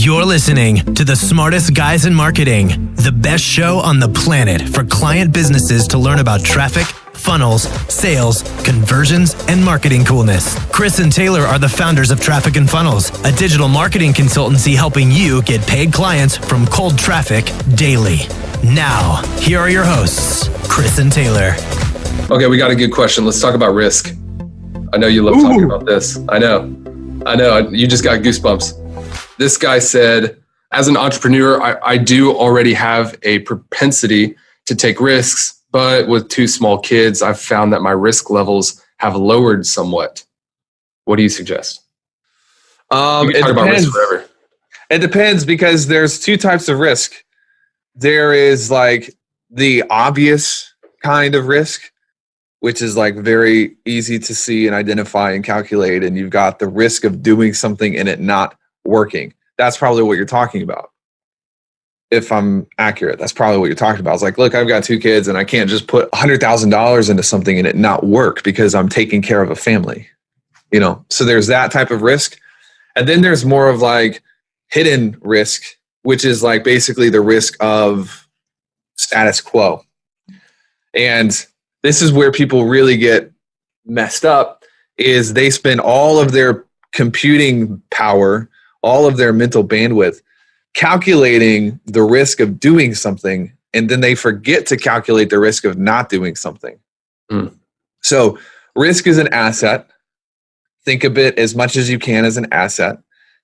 You're listening to the smartest guys in marketing, the best show on the planet for client businesses to learn about traffic, funnels, sales, conversions, and marketing coolness. Chris and Taylor are the founders of Traffic and Funnels, a digital marketing consultancy helping you get paid clients from cold traffic daily. Now, here are your hosts, Chris and Taylor. Okay, we got a good question. Let's talk about risk. I know you love talking about this. I know. You just got goosebumps. This guy said, as an entrepreneur, I do already have a propensity to take risks, but with two small kids, I've found that my risk levels have lowered somewhat. What do you suggest? It depends. About risk forever. It depends because there's two types of risk. There is like the obvious kind of risk, which is like very easy to see and identify and calculate. And you've got the risk of doing something and it not working. That's probably what you're talking about. If I'm accurate, that's probably what you're talking about. It's like, look, I've got two kids and I can't just put $100,000 into something and it not work because I'm taking care of a family, So there's that type of risk. And then there's more of like hidden risk, which is like basically the risk of status quo. And this is where people really get messed up, is they spend all of their computing power, all of their mental bandwidth calculating the risk of doing something, and then they forget to calculate the risk of not doing something. So risk is an asset. Think of it as much as you can as an asset.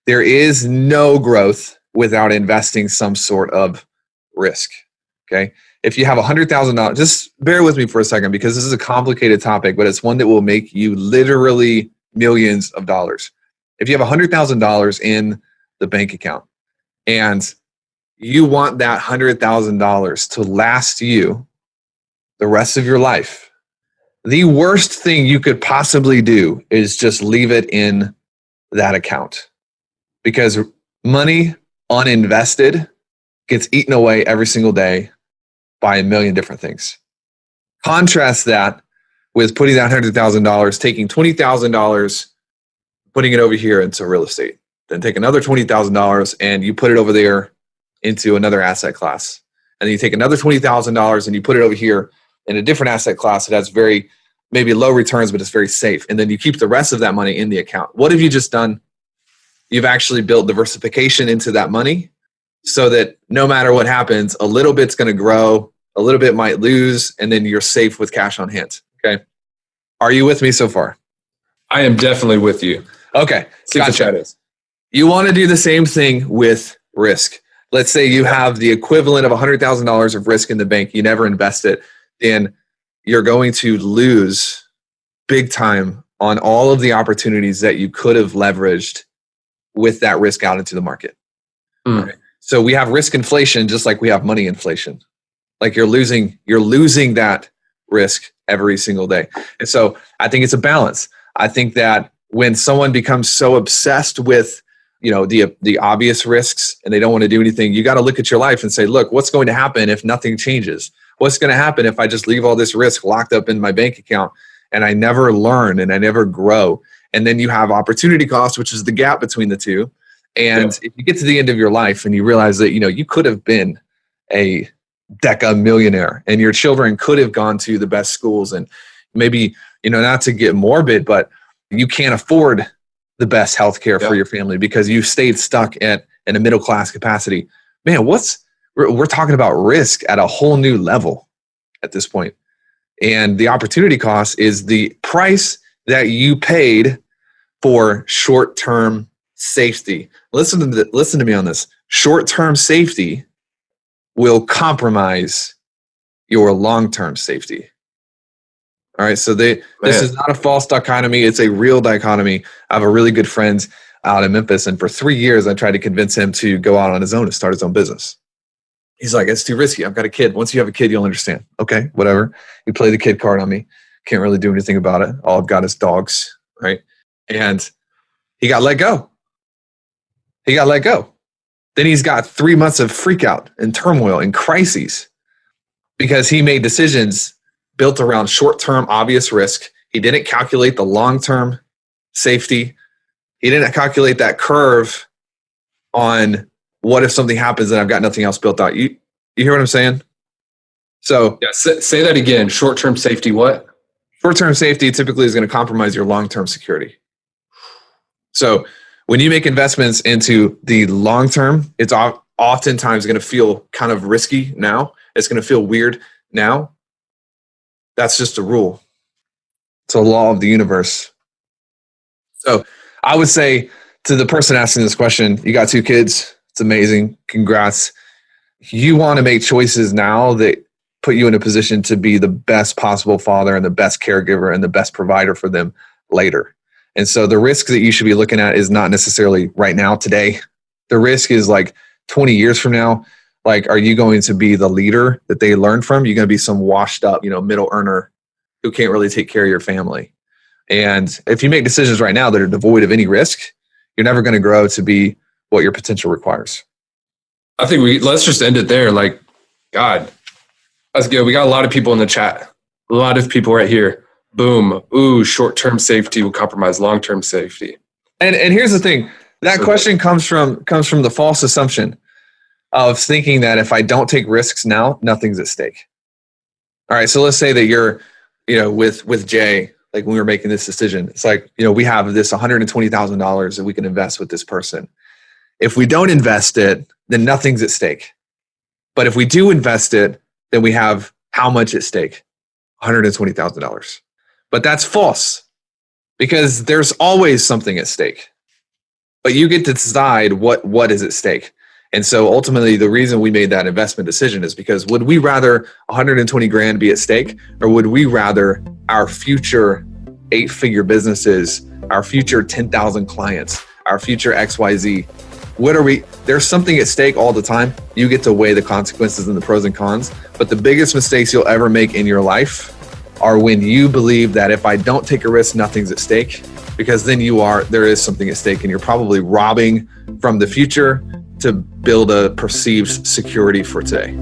There is no growth without investing some sort of risk. Okay. If you have $100,000, just bear with me for a second because this is a complicated topic, but it's one that will make you literally millions of dollars. If you have $100,000 in the bank account and you want that $100,000 to last you the rest of your life, the worst thing you could possibly do is just leave it in that account, because money uninvested gets eaten away every single day by a million different things. Contrast that with putting that $100,000, taking $20,000, putting it over here into real estate. Then take another $20,000 and you put it over there into another asset class. And then you take another $20,000 and you put it over here in a different asset class that has very, maybe low returns, but it's very safe. And then you keep the rest of that money in the account. What have you just done? You've actually built diversification into that money so that no matter what happens, a little bit's going to grow, a little bit might lose, and then you're safe with cash on hand. Okay. Are you with me so far? I am definitely with you. Okay. See what the chat is. You want to do the same thing with risk. Let's say you have the equivalent of $100,000 of risk in the bank. You never invest it. Then you're going to lose big time on all of the opportunities that you could have leveraged with that risk out into the market. Right? So we have risk inflation just like we have money inflation. Like you're losing that risk every single day. And so I think it's a balance. I think that when someone becomes so obsessed with, the obvious risks and they don't want to do anything, you got to look at your life and say, look, what's going to happen if nothing changes? What's going to happen if I just leave all this risk locked up in my bank account and I never learn and I never grow? And then you have opportunity cost, which is the gap between the two. And if you get to the end of your life and you realize that, you could have been a deca millionaire and your children could have gone to the best schools, and maybe, not to get morbid, but you can't afford the best healthcare for your family because you stayed stuck in a middle-class capacity. Man, we're talking about risk at a whole new level at this point. And the opportunity cost is the price that you paid for short-term safety. Listen to me on this. Short-term safety will compromise your long-term safety. All right, so this is not a false dichotomy. It's a real dichotomy. I have a really good friend out in Memphis, and for 3 years, I tried to convince him to go out on his own and start his own business. He's like, it's too risky. I've got a kid. Once you have a kid, you'll understand. Okay, whatever. You play the kid card on me. Can't really do anything about it. All I've got is dogs, right? And he got let go. Then he's got 3 months of freak out and turmoil and crises because he made decisions built around short-term obvious risk. He didn't calculate the long-term safety. He didn't calculate that curve on what if something happens and I've got nothing else built out. You hear what I'm saying? So yeah, say that again. Short-term safety, what? Short-term safety typically is going to compromise your long-term security. So when you make investments into the long term, it's oftentimes going to feel kind of risky now. It's going to feel weird now. That's just a rule. It's a law of the universe. So I would say to the person asking this question, you got 2 kids. It's amazing. Congrats. You want to make choices now that put you in a position to be the best possible father and the best caregiver and the best provider for them later. And so the risk that you should be looking at is not necessarily right now, today. The risk is like 20 years from now. Like, are you going to be the leader that they learn from? You're going to be some washed up, middle earner who can't really take care of your family. And if you make decisions right now that are devoid of any risk, you're never going to grow to be what your potential requires. I think let's just end it there. Like, God, that's good. We got a lot of people in the chat. A lot of people right here. Boom. Ooh, short-term safety will compromise long-term safety. And here's the thing. That question comes from the false assumption of thinking that if I don't take risks now, nothing's at stake. All right. So let's say that you're, with Jay, like when we were making this decision, it's like, we have this $120,000 that we can invest with this person. If we don't invest it, then nothing's at stake. But if we do invest it, then we have how much at stake? $120,000. But that's false, because there's always something at stake. But you get to decide what is at stake. And so ultimately, the reason we made that investment decision is because would we rather 120 grand be at stake, or would we rather our future 8-figure businesses, our future 10,000 clients, our future XYZ? There's something at stake all the time. You get to weigh the consequences and the pros and cons. But the biggest mistakes you'll ever make in your life are when you believe that if I don't take a risk, nothing's at stake, because then there is something at stake, and you're probably robbing from the future to build a perceived security for today.